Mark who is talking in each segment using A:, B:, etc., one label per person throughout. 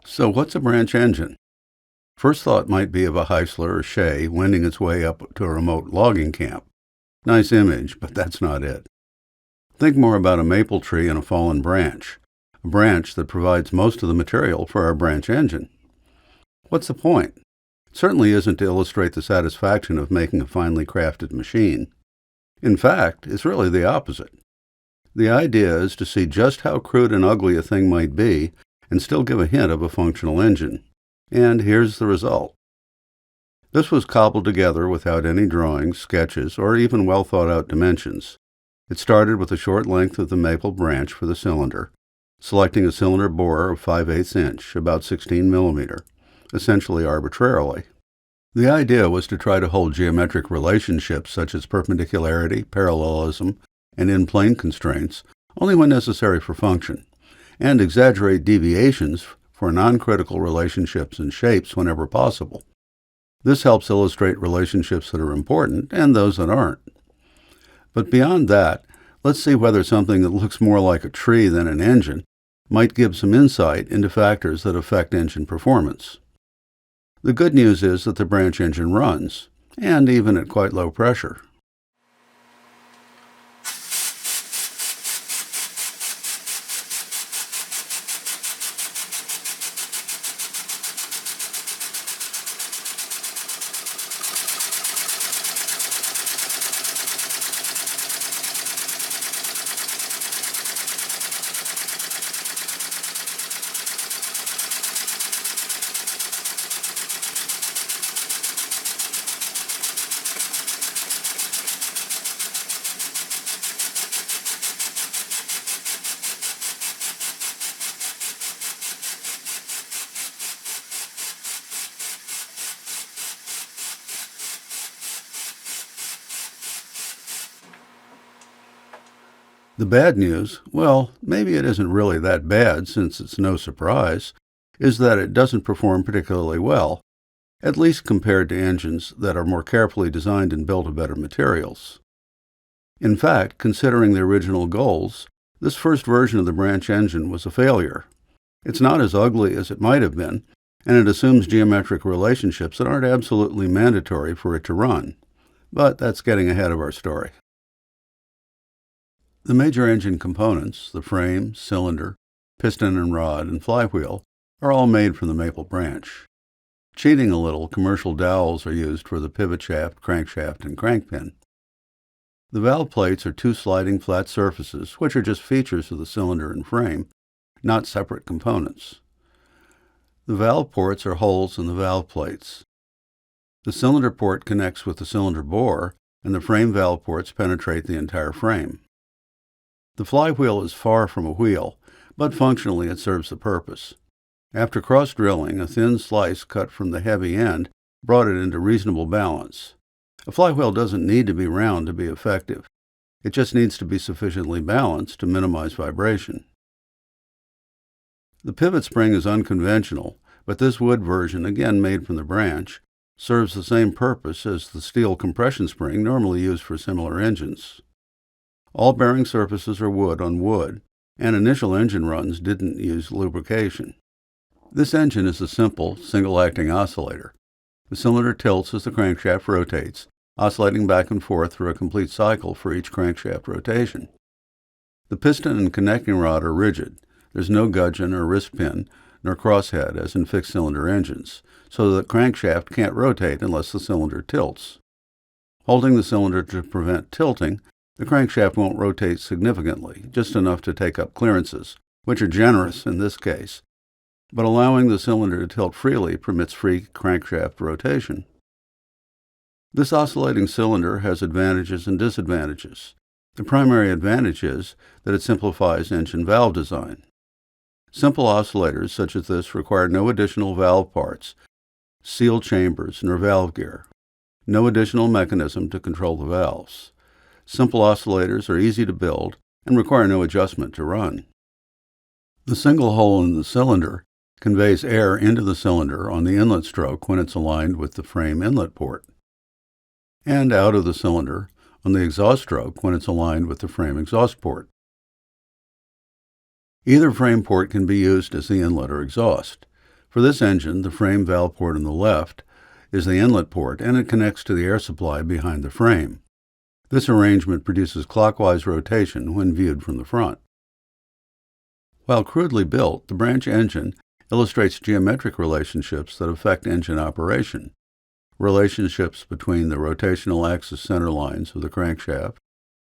A: So what's a branch engine? First thought might be of a Heisler or Shea wending its way up to a remote logging camp. Nice image, but that's not it. Think more about a maple tree and a fallen branch, a branch that provides most of the material for our branch engine. What's the point? It certainly isn't to illustrate the satisfaction of making a finely crafted machine. In fact, it's really the opposite. The idea is to see just how crude and ugly a thing might be and still give a hint of a functional engine. And here's the result. This was cobbled together without any drawings, sketches, or even well-thought-out dimensions. It started with a short length of the maple branch for the cylinder, selecting a cylinder bore of 5/8 inch, about 16 millimeter, essentially arbitrarily. The idea was to try to hold geometric relationships such as perpendicularity, parallelism, and in-plane constraints only when necessary for function, and exaggerate deviations for non-critical relationships and shapes whenever possible. This helps illustrate relationships that are important and those that aren't. But beyond that, let's see whether something that looks more like a tree than an engine might give some insight into factors that affect engine performance. The good news is that the branch engine runs, and even at quite low pressure. The bad news, well, maybe it isn't really that bad since it's no surprise, is that it doesn't perform particularly well, at least compared to engines that are more carefully designed and built of better materials. In fact, considering the original goals, this first version of the branch engine was a failure. It's not as ugly as it might have been, and it assumes geometric relationships that aren't absolutely mandatory for it to run. But that's getting ahead of our story. The major engine components, the frame, cylinder, piston and rod, and flywheel, are all made from the maple branch. Cheating a little, commercial dowels are used for the pivot shaft, crankshaft, and crankpin. The valve plates are two sliding flat surfaces, which are just features of the cylinder and frame, not separate components. The valve ports are holes in the valve plates. The cylinder port connects with the cylinder bore, and the frame valve ports penetrate the entire frame. The flywheel is far from a wheel, but functionally it serves the purpose. After cross-drilling, a thin slice cut from the heavy end brought it into reasonable balance. A flywheel doesn't need to be round to be effective. It just needs to be sufficiently balanced to minimize vibration. The pivot spring is unconventional, but this wood version, again made from the branch, serves the same purpose as the steel compression spring normally used for similar engines. All bearing surfaces are wood on wood, and initial engine runs didn't use lubrication. This engine is a simple, single-acting oscillator. The cylinder tilts as the crankshaft rotates, oscillating back and forth through a complete cycle for each crankshaft rotation. The piston and connecting rod are rigid. There's no gudgeon or wrist pin, nor crosshead as in fixed-cylinder engines, so the crankshaft can't rotate unless the cylinder tilts. Holding the cylinder to prevent tilting, the crankshaft won't rotate significantly, just enough to take up clearances, which are generous in this case, but allowing the cylinder to tilt freely permits free crankshaft rotation. This oscillating cylinder has advantages and disadvantages. The primary advantage is that it simplifies engine valve design. Simple oscillators such as this require no additional valve parts, sealed chambers, nor valve gear. No additional mechanism to control the valves. Simple oscillators are easy to build and require no adjustment to run. The single hole in the cylinder conveys air into the cylinder on the inlet stroke when it's aligned with the frame inlet port, and out of the cylinder on the exhaust stroke when it's aligned with the frame exhaust port. Either frame port can be used as the inlet or exhaust. For this engine, the frame valve port on the left is the inlet port, and it connects to the air supply behind the frame. This arrangement produces clockwise rotation when viewed from the front. While crudely built, the branch engine illustrates geometric relationships that affect engine operation. Relationships between the rotational axis center lines of the crankshaft,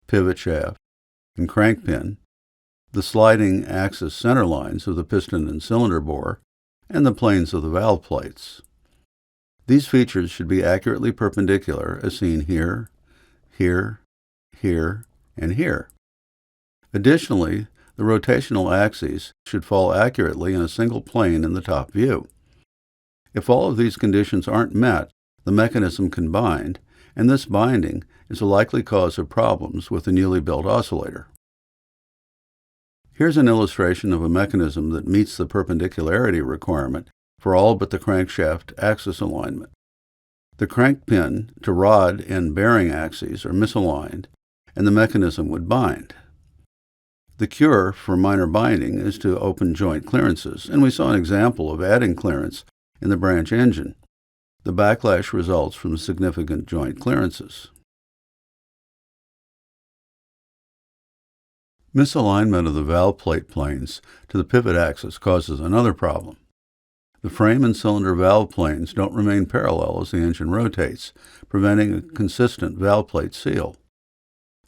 A: pivot shaft, and crank pin, the sliding axis center lines of the piston and cylinder bore, and the planes of the valve plates. These features should be accurately perpendicular as seen here, here, here, and here. Additionally, the rotational axes should fall accurately in a single plane in the top view. If all of these conditions aren't met, the mechanism can bind, and this binding is a likely cause of problems with the newly built oscillator. Here's an illustration of a mechanism that meets the perpendicularity requirement for all but the crankshaft axis alignment. The crank pin to rod and bearing axes are misaligned, and the mechanism would bind. The cure for minor binding is to open joint clearances, and we saw an example of adding clearance in the branch engine. The backlash results from significant joint clearances. Misalignment of the valve plate planes to the pivot axis causes another problem. The frame and cylinder valve planes don't remain parallel as the engine rotates, preventing a consistent valve plate seal.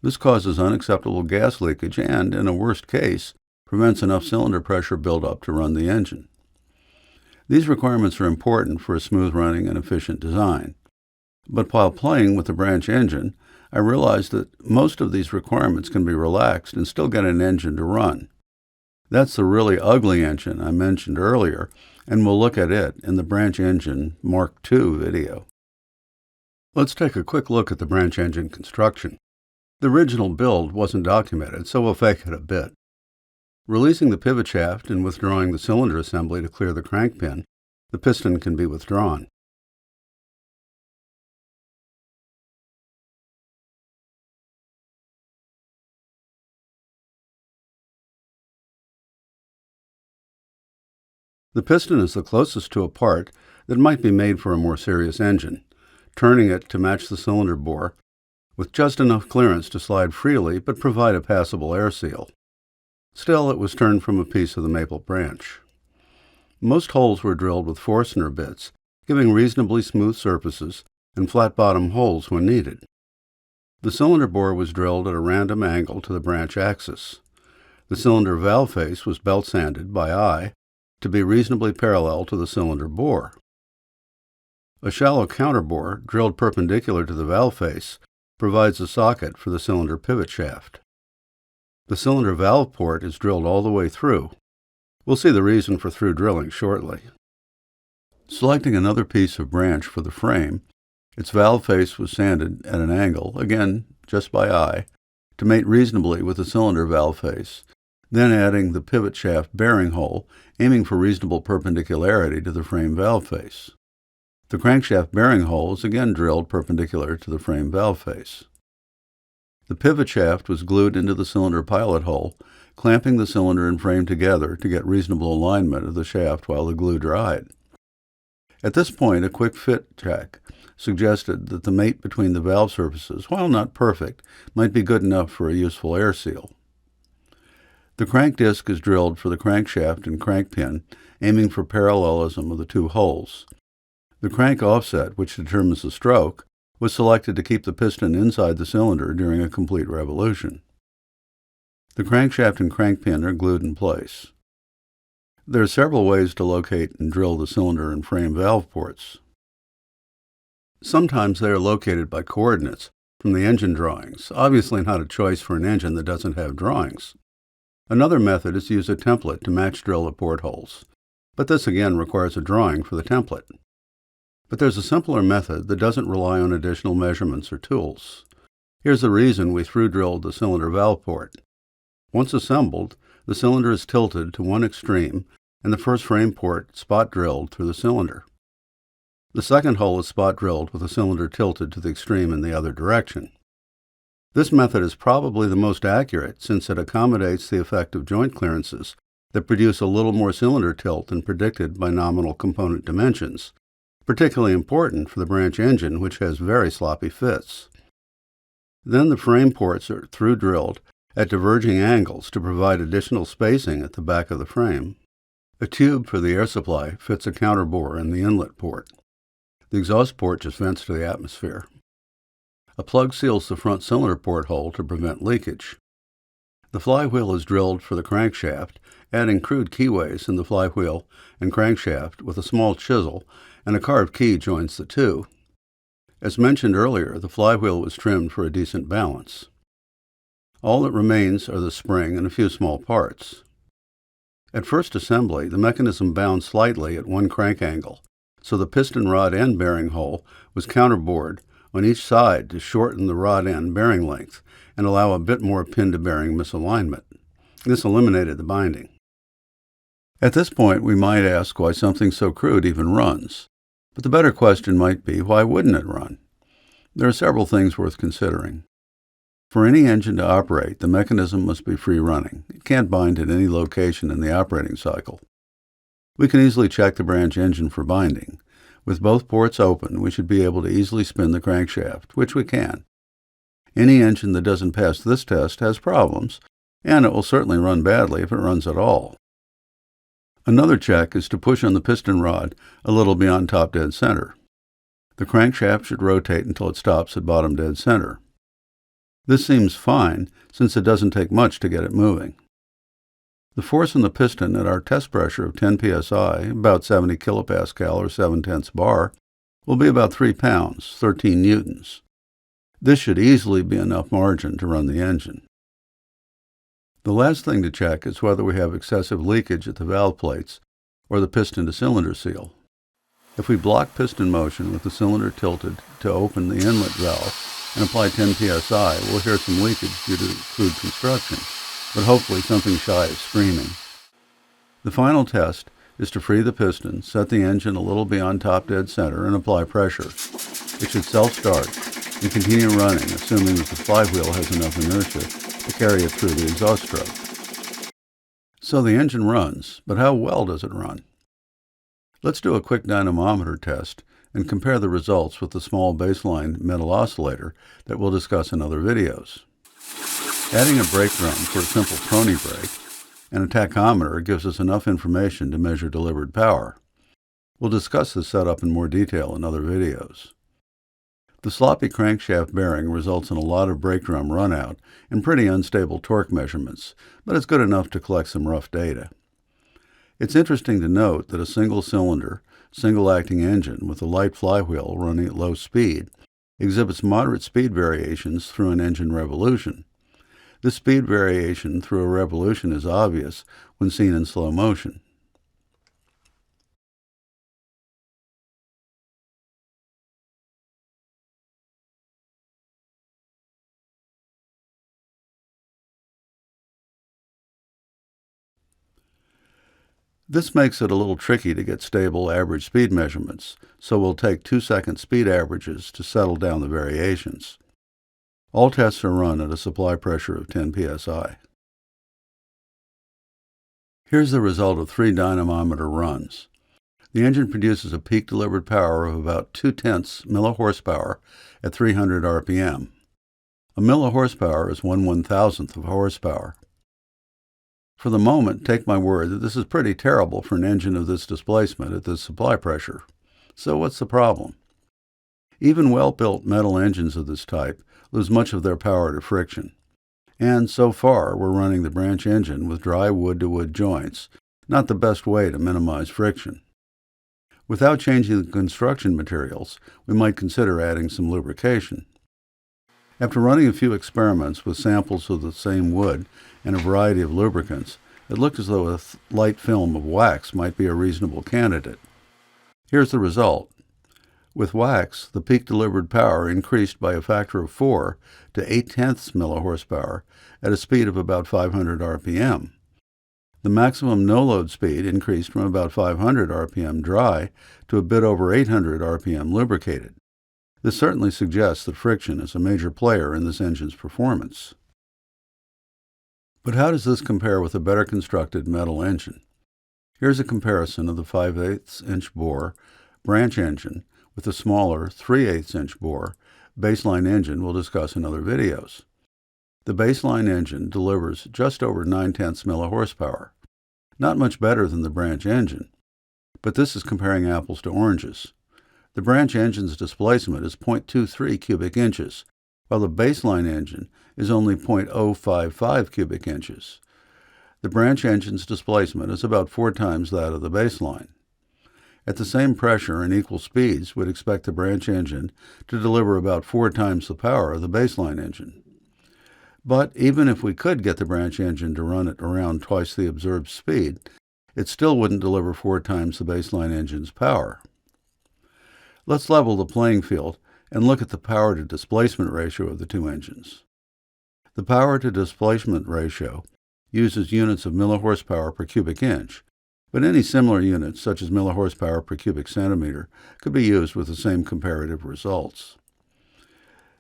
A: This causes unacceptable gas leakage and, in a worst case, prevents enough cylinder pressure buildup to run the engine. These requirements are important for a smooth running and efficient design. But while playing with the branch engine, I realized that most of these requirements can be relaxed and still get an engine to run. That's the really ugly engine I mentioned earlier, and we'll look at it in the branch engine Mark II video. Let's take a quick look at the branch engine construction. The original build wasn't documented, so we'll fake it a bit. Releasing the pivot shaft and withdrawing the cylinder assembly to clear the crank pin, the piston can be withdrawn. The piston is the closest to a part that might be made for a more serious engine, turning it to match the cylinder bore, with just enough clearance to slide freely but provide a passable air seal. Still, it was turned from a piece of the maple branch. Most holes were drilled with Forstner bits, giving reasonably smooth surfaces and flat-bottom holes when needed. The cylinder bore was drilled at a random angle to the branch axis. The cylinder valve face was belt sanded by eye to be reasonably parallel to the cylinder bore. A shallow counterbore drilled perpendicular to the valve face provides a socket for the cylinder pivot shaft. The cylinder valve port is drilled all the way through. We'll see the reason for through drilling shortly. Selecting another piece of branch for the frame, its valve face was sanded at an angle, again just by eye, to mate reasonably with the cylinder valve face, then adding the pivot shaft bearing hole, aiming for reasonable perpendicularity to the frame valve face. The crankshaft bearing hole is again drilled perpendicular to the frame valve face. The pivot shaft was glued into the cylinder pilot hole, clamping the cylinder and frame together to get reasonable alignment of the shaft while the glue dried. At this point, a quick fit check suggested that the mate between the valve surfaces, while not perfect, might be good enough for a useful air seal. The crank disc is drilled for the crankshaft and crank pin, aiming for parallelism of the two holes. The crank offset, which determines the stroke, was selected to keep the piston inside the cylinder during a complete revolution. The crankshaft and crank pin are glued in place. There are several ways to locate and drill the cylinder and frame valve ports. Sometimes they are located by coordinates from the engine drawings, obviously not a choice for an engine that doesn't have drawings. Another method is to use a template to match drill the portholes, but this again requires a drawing for the template. But there's a simpler method that doesn't rely on additional measurements or tools. Here's the reason we through drilled the cylinder valve port. Once assembled, the cylinder is tilted to one extreme and the first frame port spot drilled through the cylinder. The second hole is spot drilled with the cylinder tilted to the extreme in the other direction. This method is probably the most accurate since it accommodates the effect of joint clearances that produce a little more cylinder tilt than predicted by nominal component dimensions, particularly important for the branch engine, which has very sloppy fits. Then the frame ports are through drilled at diverging angles to provide additional spacing at the back of the frame. A tube for the air supply fits a counter bore in the inlet port. The exhaust port just vents to the atmosphere. A plug seals the front cylinder port hole to prevent leakage. The flywheel is drilled for the crankshaft, adding crude keyways in the flywheel and crankshaft with a small chisel, and a carved key joins the two. As mentioned earlier, the flywheel was trimmed for a decent balance. All that remains are the spring and a few small parts. At first assembly, the mechanism bound slightly at one crank angle, so the piston rod end bearing hole was counterbored on each side to shorten the rod end bearing length and allow a bit more pin-to-bearing misalignment. This eliminated the binding. At this point, we might ask why something so crude even runs. But the better question might be, why wouldn't it run? There are several things worth considering. For any engine to operate, the mechanism must be free-running. It can't bind at any location in the operating cycle. We can easily check the branch engine for binding. With both ports open, we should be able to easily spin the crankshaft, which we can. Any engine that doesn't pass this test has problems, and it will certainly run badly if it runs at all. Another check is to push on the piston rod a little beyond top dead center. The crankshaft should rotate until it stops at bottom dead center. This seems fine, since it doesn't take much to get it moving. The force on the piston at our test pressure of 10 psi, about 70 kilopascal or 7/10 bar, will be about 3 pounds, 13 newtons. This should easily be enough margin to run the engine. The last thing to check is whether we have excessive leakage at the valve plates or the piston-to-cylinder seal. If we block piston motion with the cylinder tilted to open the inlet valve and apply 10 psi, we'll hear some leakage due to crude construction, but hopefully something shy of screaming. The final test is to free the piston, set the engine a little beyond top dead center, and apply pressure. It should self-start and continue running, assuming that the flywheel has enough inertia to carry it through the exhaust stroke. So the engine runs, but how well does it run? Let's do a quick dynamometer test and compare the results with the small baseline metal oscillator that we'll discuss in other videos. Adding a brake drum for a simple Prony brake and a tachometer gives us enough information to measure delivered power. We'll discuss this setup in more detail in other videos. The sloppy crankshaft bearing results in a lot of brake drum runout and pretty unstable torque measurements, but it's good enough to collect some rough data. It's interesting to note that a single-cylinder, single-acting engine with a light flywheel running at low speed exhibits moderate speed variations through an engine revolution. This speed variation through a revolution is obvious when seen in slow motion. This makes it a little tricky to get stable average speed measurements, so we'll take 2-second speed averages to settle down the variations. All tests are run at a supply pressure of 10 psi. Here's the result of 3 dynamometer runs. The engine produces a peak delivered power of about 0.2 millihorsepower at 300 RPM. A millihorsepower is 1/1000th of a horsepower. For the moment, take my word that this is pretty terrible for an engine of this displacement at this supply pressure. So what's the problem? Even well-built metal engines of this type lose much of their power to friction. And so far, we're running the branch engine with dry wood-to-wood joints, not the best way to minimize friction. Without changing the construction materials, we might consider adding some lubrication. After running a few experiments with samples of the same wood and a variety of lubricants, it looked as though a light film of wax might be a reasonable candidate. Here's the result. With wax, the peak delivered power increased by a factor of 4 to 0.8 millihorsepower at a speed of about 500 RPM. The maximum no-load speed increased from about 500 RPM dry to a bit over 800 RPM lubricated. This certainly suggests that friction is a major player in this engine's performance. But how does this compare with a better constructed metal engine? Here's a comparison of the 5/8 inch bore branch engine with the smaller 3/8 inch bore baseline engine we'll discuss in other videos. The baseline engine delivers just over 9/10 millihorsepower, not much better than the branch engine, but this is comparing apples to oranges. The branch engine's displacement is 0.23 cubic inches, while the baseline engine is only 0.055 cubic inches. The branch engine's displacement is about 4 times that of the baseline. At the same pressure and equal speeds, we'd expect the branch engine to deliver about 4 times the power of the baseline engine. But even if we could get the branch engine to run at around twice the observed speed, it still wouldn't deliver 4 times the baseline engine's power. Let's level the playing field and look at the power to displacement ratio of the two engines. The power to displacement ratio uses units of millihorsepower per cubic inch, but any similar units, such as millihorsepower per cubic centimeter, could be used with the same comparative results.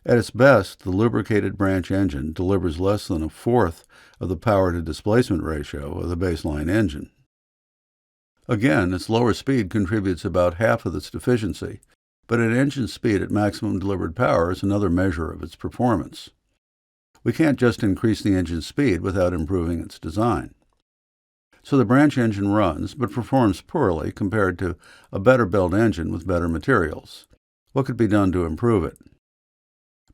A: At its best, the lubricated branch engine delivers less than a fourth of the power to displacement ratio of the baseline engine. Again, its lower speed contributes about half of its deficiency, but an engine speed at maximum delivered power is another measure of its performance. We can't just increase the engine's speed without improving its design. So the branch engine runs, but performs poorly compared to a better built engine with better materials. What could be done to improve it?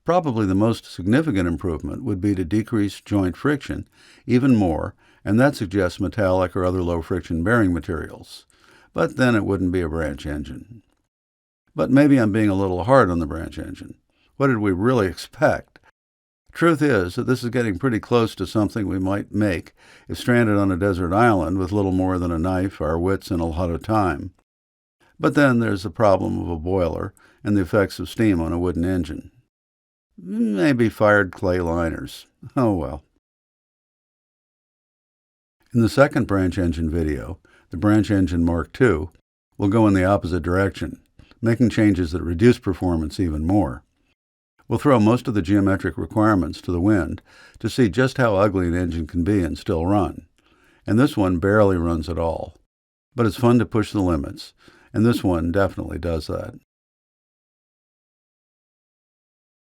A: Probably the most significant improvement would be to decrease joint friction even more, and that suggests metallic or other low-friction bearing materials. But then it wouldn't be a branch engine. But maybe I'm being a little hard on the branch engine. What did we really expect? Truth is that this is getting pretty close to something we might make if stranded on a desert island with little more than a knife, our wits, and a lot of time. But then there's the problem of a boiler and the effects of steam on a wooden engine. Maybe fired clay liners. Oh well. In the second branch engine video, the branch engine Mark II, we'll go in the opposite direction, making changes that reduce performance even more. We'll throw most of the geometric requirements to the wind to see just how ugly an engine can be and still run. And this one barely runs at all. But it's fun to push the limits, and this one definitely does that.